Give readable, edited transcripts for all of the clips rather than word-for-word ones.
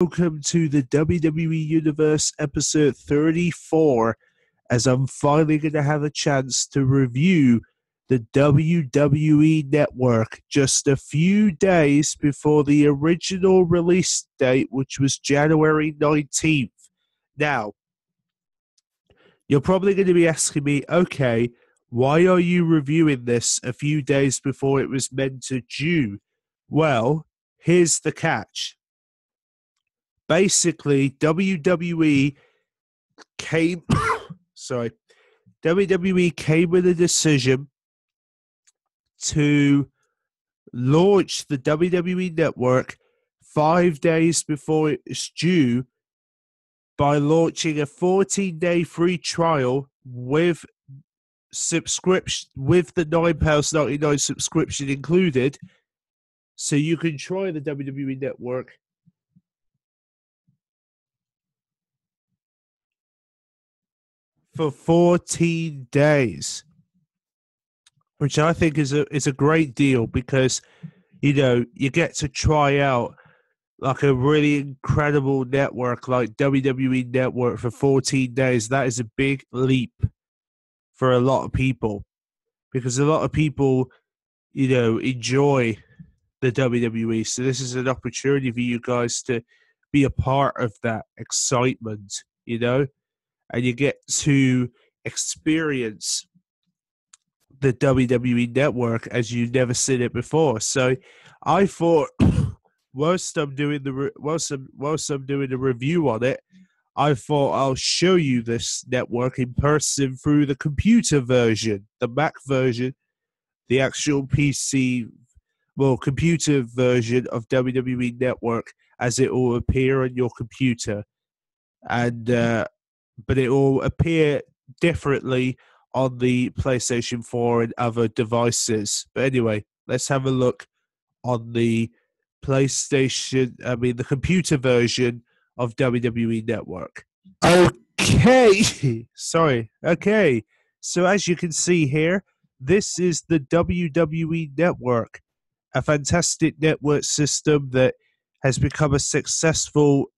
Welcome to the WWE Universe episode 34, as I'm finally going to have a chance to review the WWE Network just a few days before the original release date, which was January 19th. Now, you're probably going to be asking me, okay, why are you reviewing this a few days before it was meant to due? Well, here's the catch. Basically, WWE came sorry, WWE came with a decision to launch the WWE Network 5 days before it was due by launching a 14-day free trial with subscription, with the £9.99 subscription included, so you can try the WWE Network for 14 days, which I think is a great deal because you get to try out like a really incredible network like WWE Network for 14 days. That is a big leap for a lot of people because a lot of people, enjoy the WWE. So this is an opportunity for you guys to be a part of that excitement, and you get to experience the WWE Network as you've never seen it before. So I thought whilst I'm doing the review on it, I thought I'll show you this network in person through the computer version, the Mac version, the actual computer version of WWE Network as it will appear on your computer, and but it will appear differently on the PlayStation 4 and other devices. But anyway, let's have a look on the the computer version of WWE Network. Okay. Sorry. Okay. So as you can see here, this is the WWE Network, a fantastic network system that has become a successful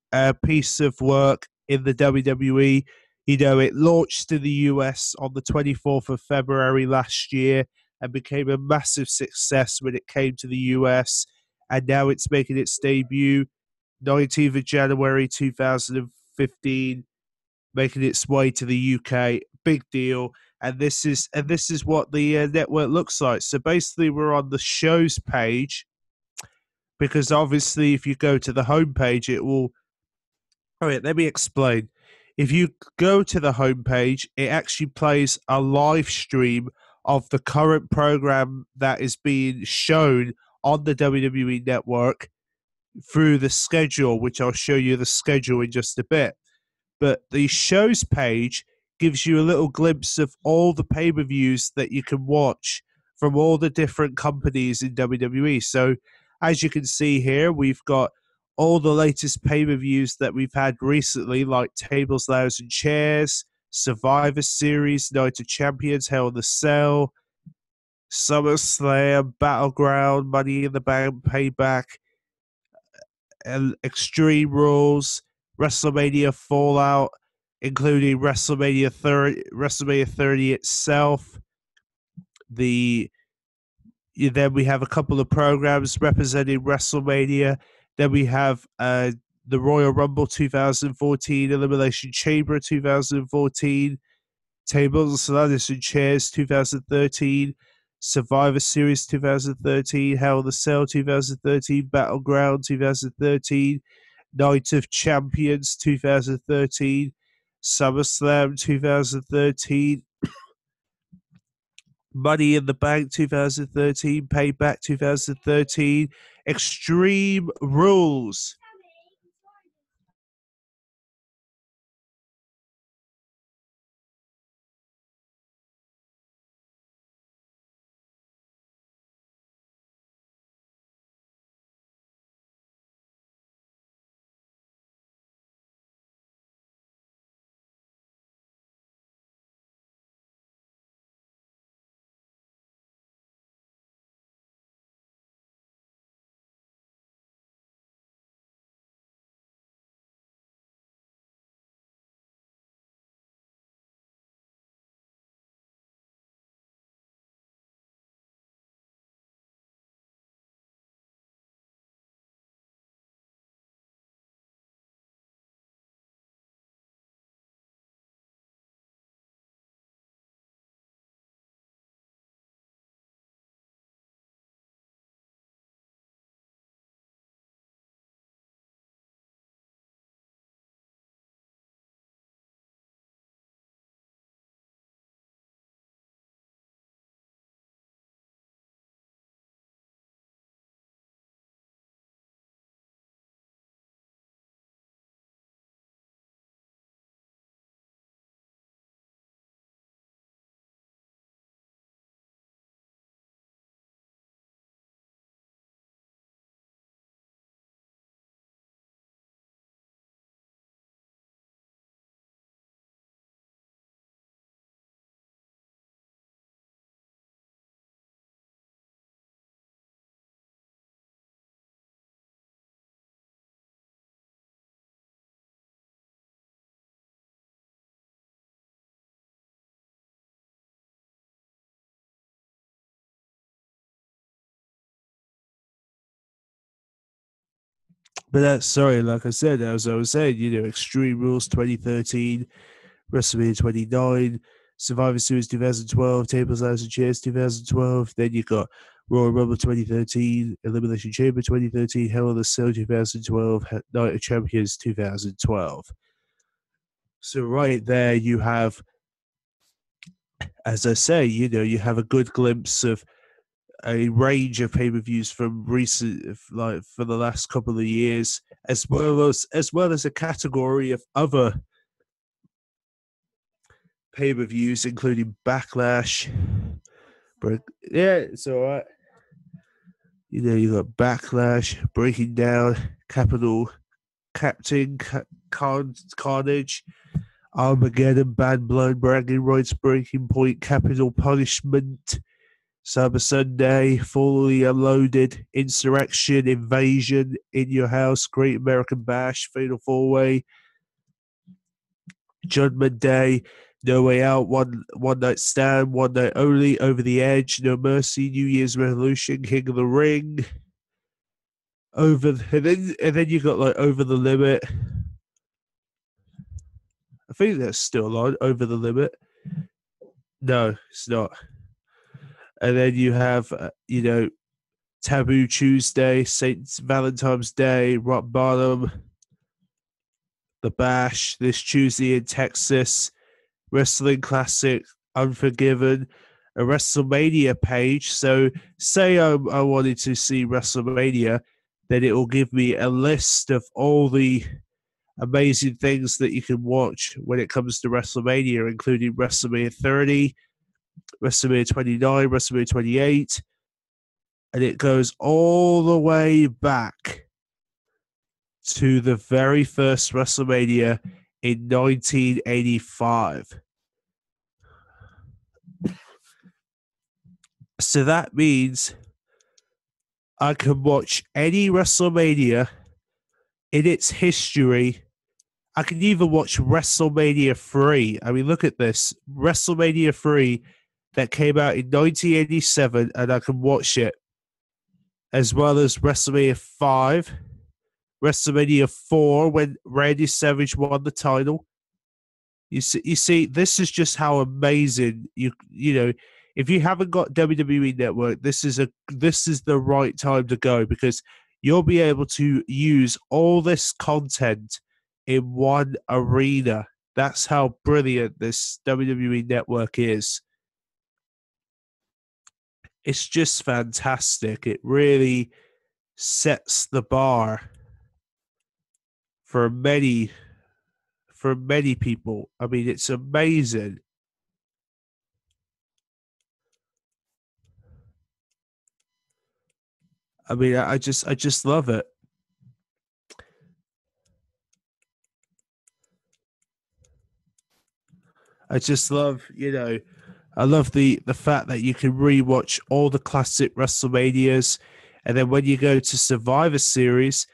piece of work in the WWE. It launched in the US on the 24th of February last year and became a massive success when it came to the US. And now it's making its debut 19th of January 2015, making its way to the UK. Big deal. And this is what the network looks like. So basically, we're on the shows page because obviously, if you go to the homepage, it will. All right, let me explain. If you go to the homepage, it actually plays a live stream of the current program that is being shown on the WWE Network through the schedule, which I'll show you the schedule in just a bit. But the shows page gives you a little glimpse of all the pay-per-views that you can watch from all the different companies in WWE. So as you can see here, we've got all the latest pay-per-views that we've had recently, like Tables, Ladders, and Chairs, Survivor Series, Night of Champions, Hell in the Cell, SummerSlam, Battleground, Money in the Bank, Payback, and Extreme Rules, WrestleMania Fallout, including WrestleMania 30 itself. Then we have a couple of programs representing WrestleMania. Then we have the Royal Rumble 2014, Elimination Chamber 2014, Tables, Ladders, and Chairs 2013, Survivor Series 2013, Hell in the Cell 2013, Battleground 2013, Night of Champions 2013, SummerSlam 2013, Money in the Bank 2013, Payback 2013, Extreme Rules But that's sorry, like I said, as I was saying, Extreme Rules 2013, WrestleMania 29, Survivor Series 2012, Tables, Ladders, and Chairs 2012. Then you got Royal Rumble 2013, Elimination Chamber 2013, Hell in a Cell 2012, Night of Champions 2012. So right there, you have, as I say, you have a good glimpse of a range of pay-per-views from recent, like for the last couple of years, as well as a category of other pay-per-views, including Backlash. But yeah, it's all right. You got Backlash, Breaking Down, Capital, Captain Carnage, Armageddon, Bad Blood, Bragging Rights, Breaking Point, Capital Punishment, Cyber Sunday, Fully Unloaded, Insurrection, Invasion, In Your House, Great American Bash, Fatal 4-Way, Judgment Day, No Way Out, One Night Stand, One Night Only, Over the Edge, No Mercy, New Year's Revolution, King of the Ring, and then you got like Over the Limit. I think that's still on, Over the Limit. No, it's not. And then you have Taboo Tuesday, Saint Valentine's Day, Rock Bottom, The Bash, this Tuesday in Texas, Wrestling Classic, Unforgiven, a WrestleMania page. So, say I wanted to see WrestleMania, then it will give me a list of all the amazing things that you can watch when it comes to WrestleMania, including WrestleMania 30, WrestleMania 29, WrestleMania 28, and it goes all the way back to the very first WrestleMania in 1985. So that means I can watch any WrestleMania in its history. I can even watch WrestleMania 3. I mean, look at this. WrestleMania 3 that came out in 1987, and I can watch it, as well as WrestleMania 5, WrestleMania 4 when Randy Savage won the title. You see, this is just how amazing you know. If you haven't got WWE Network, this is the right time to go, because you'll be able to use all this content in one arena. That's how brilliant this WWE Network is. It's just fantastic. It really sets the bar for many people. I mean, it's amazing. I mean, I just love it. I just love, I love the fact that you can rewatch all the classic WrestleManias, and then when you go to Survivor Series,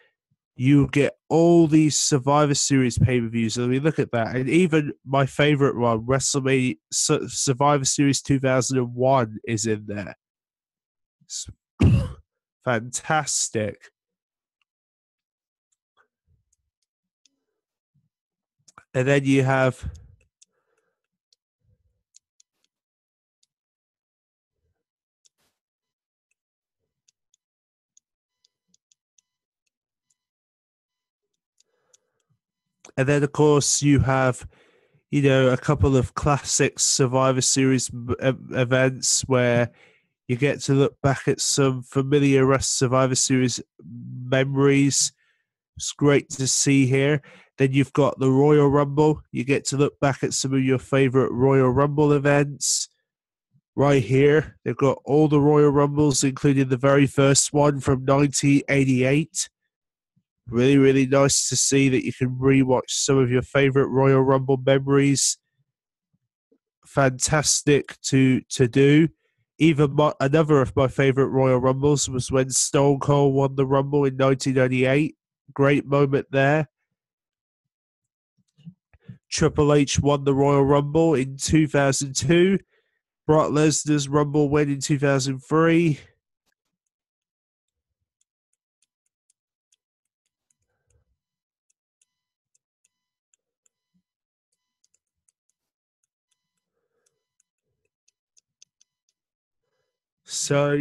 you get all these Survivor Series pay-per-views. I mean, look at that. And even my favorite one, WrestleMania Survivor Series 2001, is in there. It's fantastic. And then you have and then of course you have a couple of classic Survivor Series events where you get to look back at some familiar Survivor Series memories. It's great to see here. Then you've got the Royal Rumble. You get to look back at some of your favorite Royal Rumble events. Right here, they've got all the Royal Rumbles, including the very first one from 1988. Really, really nice to see that you can rewatch some of your favorite Royal Rumble memories. Fantastic to do. Even another of my favorite Royal Rumbles was when Stone Cold won the Rumble in 1998. Great moment there. Triple H won the Royal Rumble in 2002. Brock Lesnar's Rumble win in 2003. So,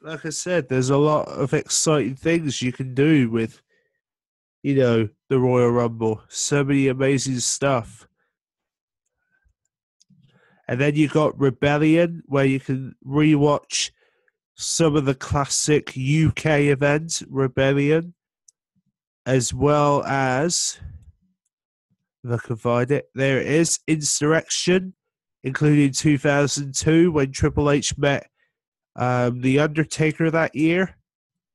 like I said, there's a lot of exciting things you can do with, the Royal Rumble. So many amazing stuff. And then you got Rebellion, where you can rewatch some of the classic UK events, Rebellion, as well as, if I can find it, there it is, Insurrection, including 2002 when Triple H met The Undertaker that year.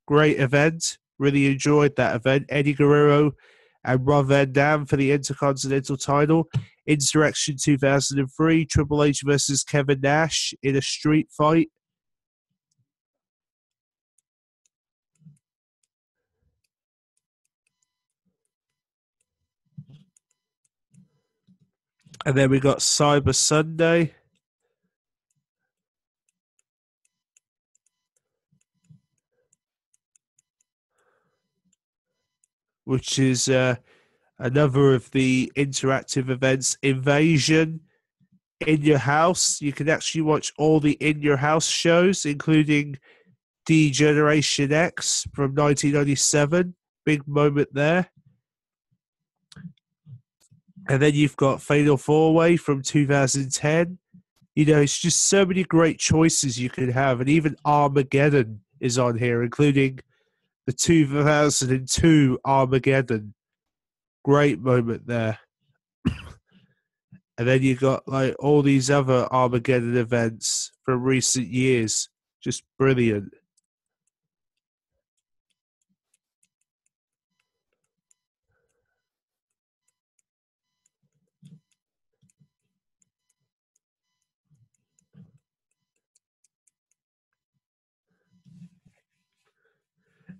Great event. Really enjoyed that event. Eddie Guerrero and Rob Van Dam for the Intercontinental title. Insurrection 2003, Triple H versus Kevin Nash in a street fight. And then we got Cyber Sunday, which is another of the interactive events. Invasion in your house. You can actually watch all the in your house shows, including D-Generation X from 1997. Big moment there. And then you've got Fatal 4-Way from 2010. It's just so many great choices you could have. And even Armageddon is on here, including the 2002 Armageddon. Great moment there. And then you got like all these other Armageddon events from recent years. Just brilliant.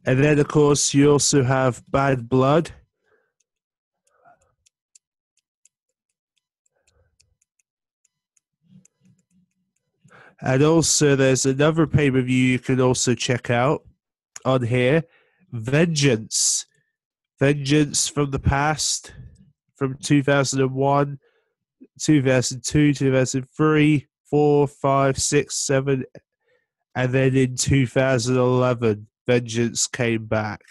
And then, of course, you also have Bad Blood. And also, there's another pay-per-view you can also check out on here, Vengeance. Vengeance from the past, from 2001, 2002, 2003, 4, 5, 6, 7, and then in 2011, Vengeance came back.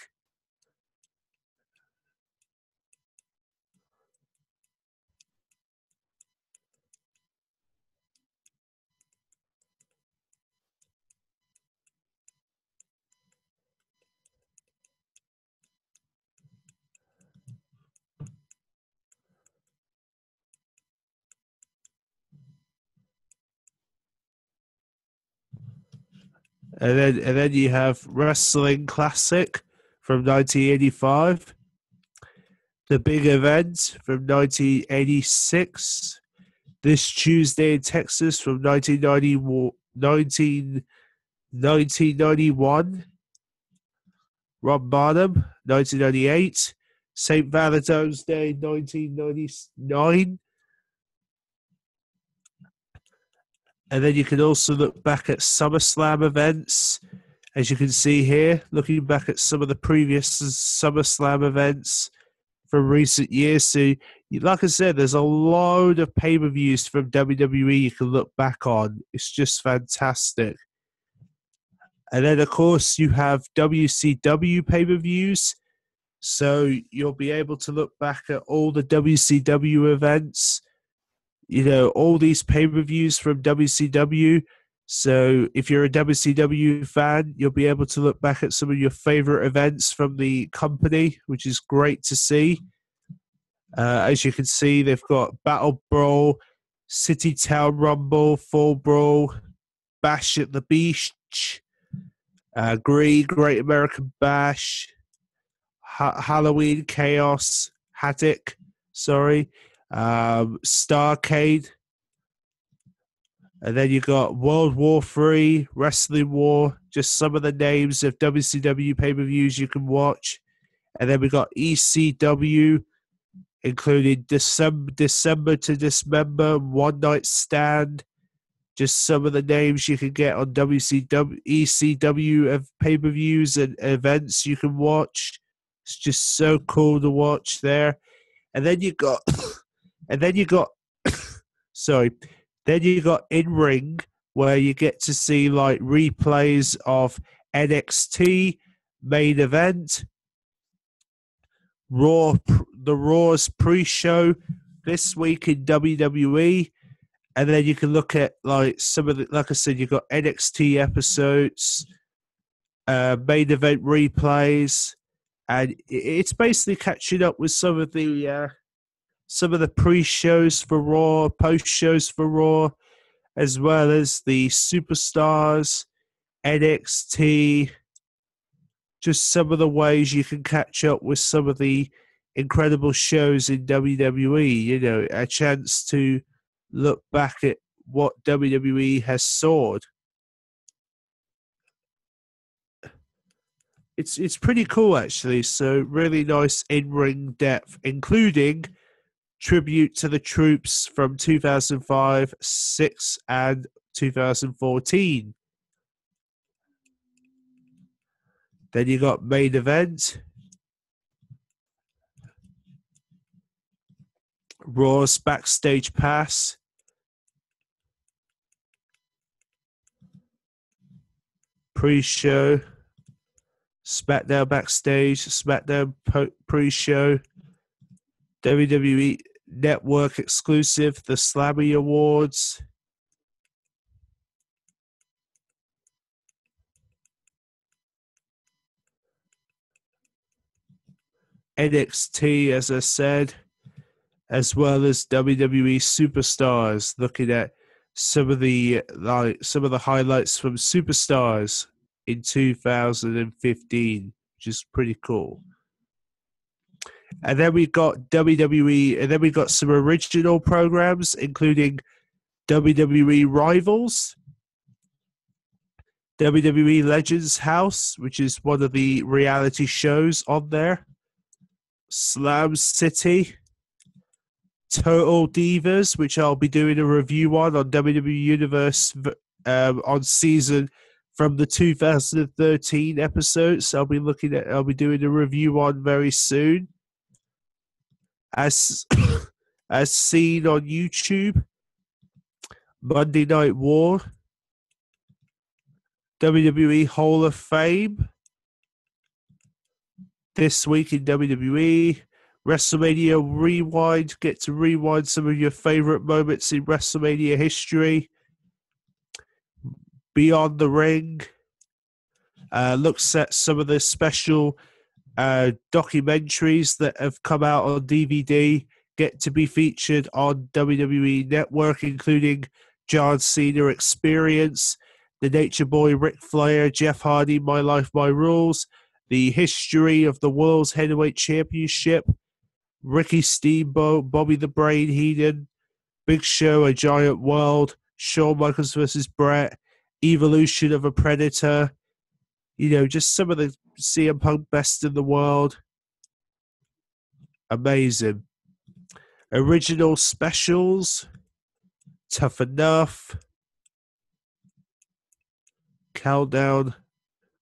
And then you have Wrestling Classic from 1985, the big event from 1986, This Tuesday in Texas from 1991, Rob Bottom, 1998, St. Valentine's Day, 1999. And then you can also look back at SummerSlam events, as you can see here, looking back at some of the previous SummerSlam events from recent years. So, like I said, there's a load of pay-per-views from WWE you can look back on. It's just fantastic. And then, of course, you have WCW pay-per-views. So you'll be able to look back at all the WCW events, all these pay-per-views from WCW. So if you're a WCW fan, you'll be able to look back at some of your favorite events from the company, which is great to see. As you can see, they've got Battle Brawl, City Town Rumble, Fall Brawl, Bash at the Beach, Great American Bash, Halloween Chaos, Haddock, Starcade. And then you got World War III, Wrestling War, just some of the names of WCW pay-per-views you can watch. And then we got ECW, including December to Dismember, One Night Stand. Just some of the names you can get on ECW of pay-per-views and events you can watch. It's just so cool to watch there. And then you got, sorry, then you got In Ring, where you get to see like replays of NXT main event, the Raw's pre-show this week in WWE, and then you can look at like some of the, like I said, you've got NXT episodes, main event replays, and it's basically catching up with some of the pre-shows for Raw, post-shows for Raw, as well as the Superstars, NXT, just some of the ways you can catch up with some of the incredible shows in WWE. You know, a chance to look back at what WWE has soared. It's pretty cool, actually. So really nice in-ring depth, including tribute to the troops from 2005, 6, and 2014. Then you got main event, Raw's backstage pass, pre-show, SmackDown backstage, SmackDown pre-show, WWE Network exclusive, the Slammy Awards, NXT, as I said, as well as WWE Superstars, looking at some of the highlights from Superstars in 2015, which is pretty cool. And then we got WWE, and then we got some original programs, including WWE Rivals, WWE Legends House, which is one of the reality shows on there, Slam City, Total Divas, which I'll be doing a review on WWE Universe on season from the 2013 episodes. I'll be doing a review on very soon. As seen on YouTube, Monday Night War, WWE Hall of Fame, this week in WWE, WrestleMania Rewind, get to rewind some of your favorite moments in WrestleMania history, Beyond the Ring, looks at some of the special documentaries that have come out on DVD, get to be featured on WWE Network, including John Cena Experience, The Nature Boy Ric Flair, Jeff Hardy, My Life, My Rules, The History of the World's Heavyweight Championship, Ricky Steamboat, Bobby the Brain Heenan, Big Show, A Giant World, Shawn Michaels versus Brett, Evolution of a Predator, you know, just some of the CM Punk best in the world. Amazing. Original specials, Tough Enough, Countdown,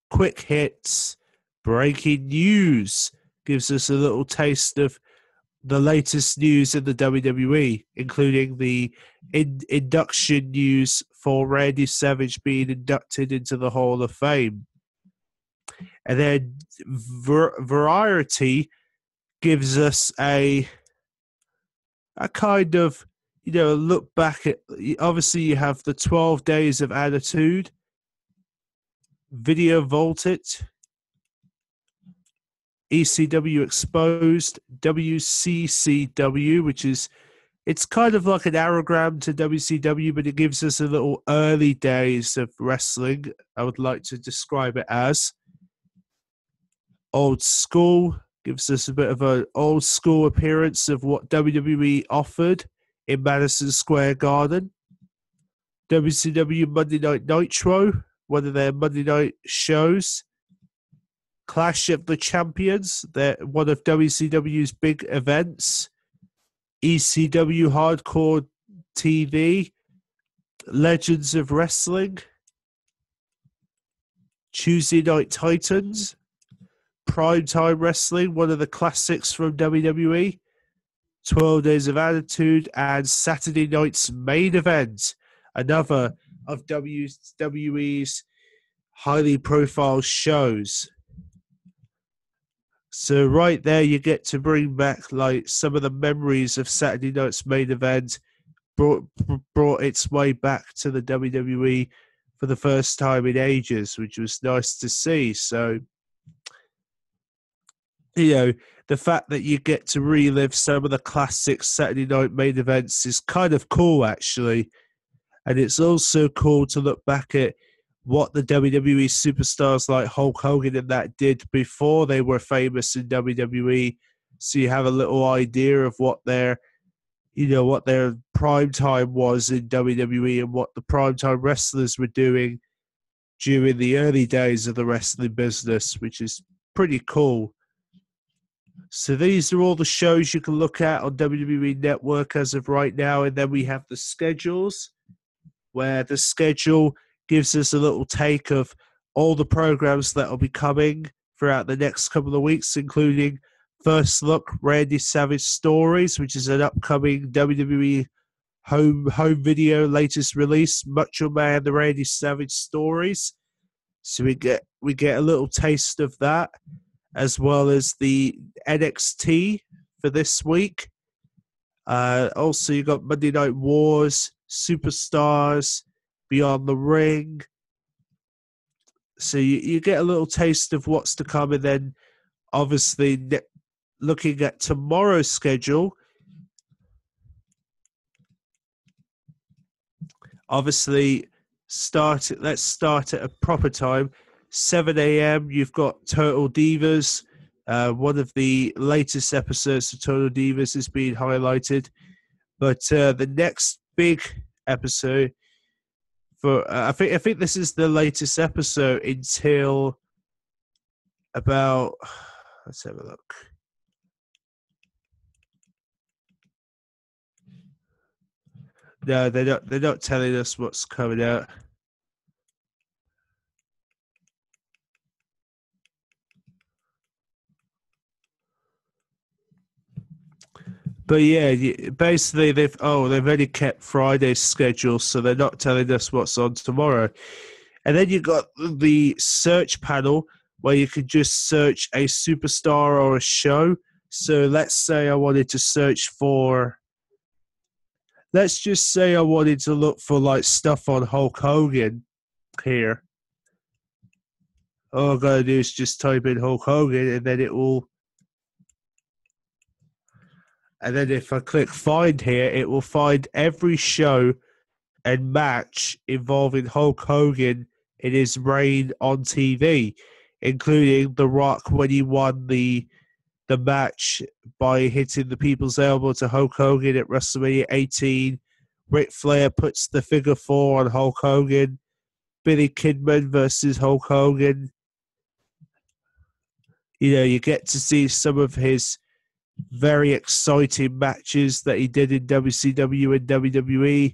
Quick Hits, Breaking News gives us a little taste of the latest news in the WWE, including the induction news for Randy Savage being inducted into the Hall of Fame. And then Variety gives us a kind of, you know, look back at, obviously you have the 12 Days of Attitude, Video Vaulted, ECW Exposed, WCCW, which is, it's kind of like an anagram to WCW, but it gives us a little early days of wrestling, I would like to describe it as. Old School gives us a bit of an old school appearance of what WWE offered in Madison Square Garden. WCW Monday Night Nitro, one of their Monday night shows. Clash of the Champions, they're one of WCW's big events. ECW Hardcore TV, Legends of Wrestling, Tuesday Night Titans, Primetime Wrestling, one of the classics from WWE, 12 Days of Attitude, and Saturday Night's Main Event, another of WWE's highly profile shows. So right there, you get to bring back like some of the memories of Saturday night's main event. Brought its way back to the WWE for the first time in ages, which was nice to see. So, the fact that you get to relive some of the classic Saturday night main events is kind of cool, actually. And it's also cool to look back at what the WWE superstars like Hulk Hogan and that did before they were famous in WWE. So you have a little idea of what their prime time was in WWE and what the primetime wrestlers were doing during the early days of the wrestling business, which is pretty cool. So these are all the shows you can look at on WWE Network as of right now. And then we have the schedules, where the schedule gives us a little take of all the programs that will be coming throughout the next couple of weeks, including First Look, Randy Savage Stories, which is an upcoming WWE home video latest release, Macho Man, the Randy Savage Stories. So we get a little taste of that, as well as the NXT for this week. Also, you got Monday Night Wars, Superstars, Beyond the Ring. So you get a little taste of what's to come, and then obviously looking at tomorrow's schedule. Obviously, let's start at a proper time. 7 a.m. You've got Total Divas. One of the latest episodes of Total Divas is being highlighted. But the next big episode for I think this is the latest episode until about, let's have a look. No, they're not telling us what's coming out. But yeah, basically they've only kept Friday's schedule, so they're not telling us what's on tomorrow. And then you got the search panel where you can just search a superstar or a show. So let's say I wanted to search for, let's just say I wanted to look for like stuff on Hulk Hogan here. All I gotta do is just type in Hulk Hogan, and then it will. And then if I click find here, it will find every show and match involving Hulk Hogan in his reign on TV, including The Rock when he won the match by hitting the People's Elbow to Hulk Hogan at WrestleMania 18. Ric Flair puts the figure 4 on Hulk Hogan. Billy Kidman versus Hulk Hogan. You get to see some of his very exciting matches that he did in WCW and WWE.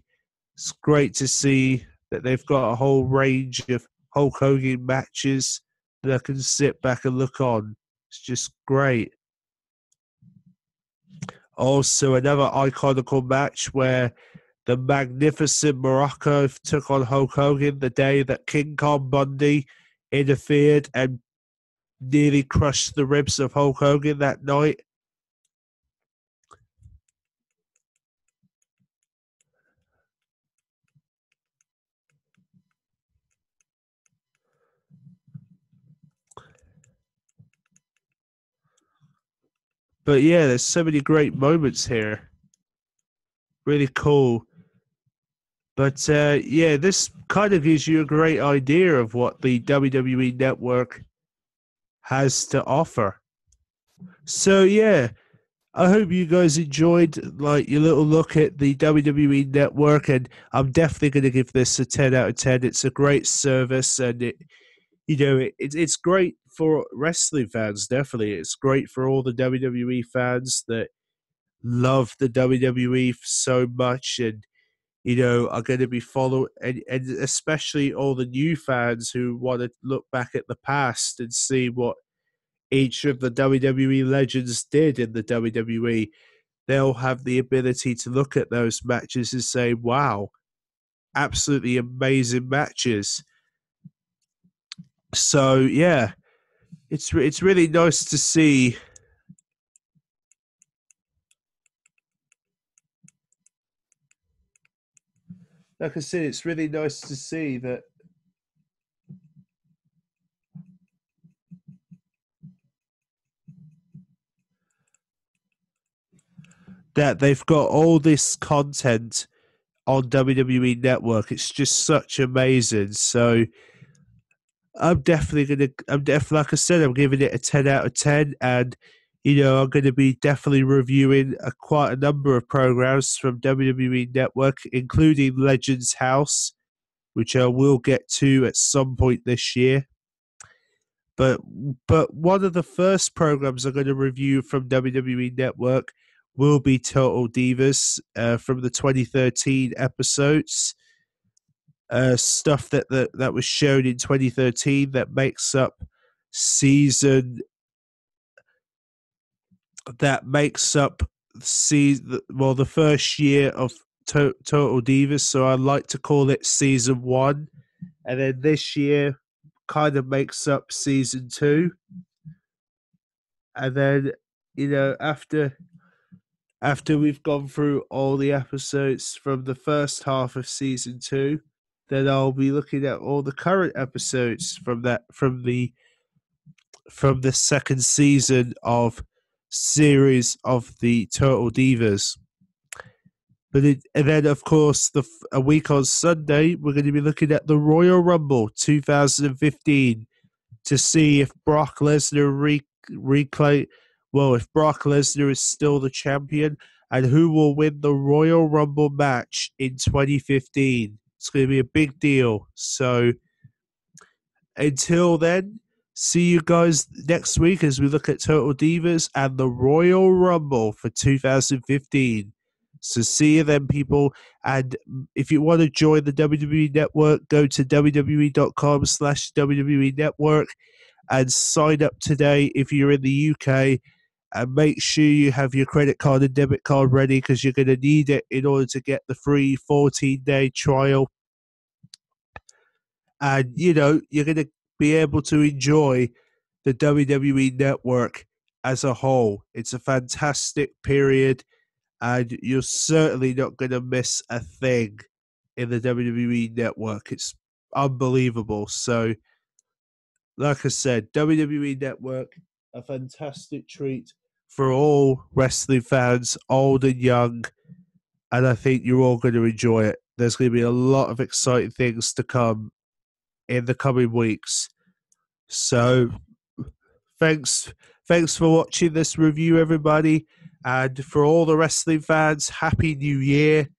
It's great to see that they've got a whole range of Hulk Hogan matches that I can sit back and look on. It's just great. Also, another iconical match where the Magnificent Morocco took on Hulk Hogan the day that King Kong Bundy interfered and nearly crushed the ribs of Hulk Hogan that night. But yeah, there's so many great moments here. Really cool. But yeah, this kind of gives you a great idea of what the WWE Network has to offer. So yeah, I hope you guys enjoyed like your little look at the WWE Network, and I'm definitely going to give this a 10 out of 10. It's a great service, and it's great for wrestling fans. Definitely, it's great for all the WWE fans that love the WWE so much, and are going to be following, and especially all the new fans who want to look back at the past and see what each of the WWE legends did in the WWE. They'll have the ability to look at those matches and say, wow, absolutely amazing matches. So yeah, it's really nice to see. Like I said, it's really nice to see that they've got all this content on WWE Network. It's just such amazing. So I'm definitely, like I said, I'm giving it a 10 out of 10. And, I'm going to be definitely reviewing quite a number of programs from WWE Network, including Legends House, which I will get to at some point this year. But one of the first programs I'm going to review from WWE Network will be Total Divas from the 2013 episodes. Stuff that was shown in 2013 that makes up season the first year of Total Divas. So I like to call it season 1, and then this year kind of makes up season 2, and then after we've gone through all the episodes from the first half of season 2, then I'll be looking at all the current episodes from the second season of series of the Total Divas. And then, of course, a week on Sunday, we're going to be looking at the Royal Rumble 2015 to see if Brock Lesnar reclaim. Well, if Brock Lesnar is still the champion, and who will win the Royal Rumble match in 2015. It's going to be a big deal. So until then, see you guys next week as we look at Total Divas and the Royal Rumble for 2015. So see you then, people. And if you want to join the WWE Network, go to wwe.com/WWE Network and sign up today if you're in the UK. And make sure you have your credit card and debit card ready because you're going to need it in order to get the free 14-day trial. And, you're going to be able to enjoy the WWE Network as a whole. It's a fantastic period, and you're certainly not going to miss a thing in the WWE Network. It's unbelievable. So, like I said, WWE Network, a fantastic treat for all wrestling fans, old and young, and I think you're all going to enjoy it. There's going to be a lot of exciting things to come in the coming weeks. So thanks for watching this review, everybody. And for all the wrestling fans, Happy New Year.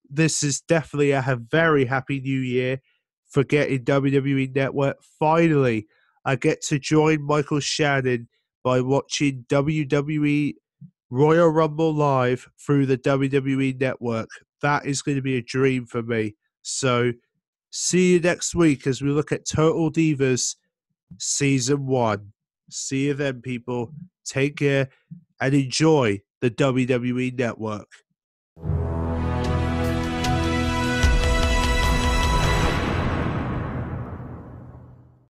This is definitely a very happy New Year for getting WWE Network. Finally, I get to join Michael Shannon by watching WWE Royal Rumble live through the WWE Network. That is going to be a dream for me. So see you next week as we look at Total Divas Season 1. See you then, people. Take care and enjoy the WWE Network.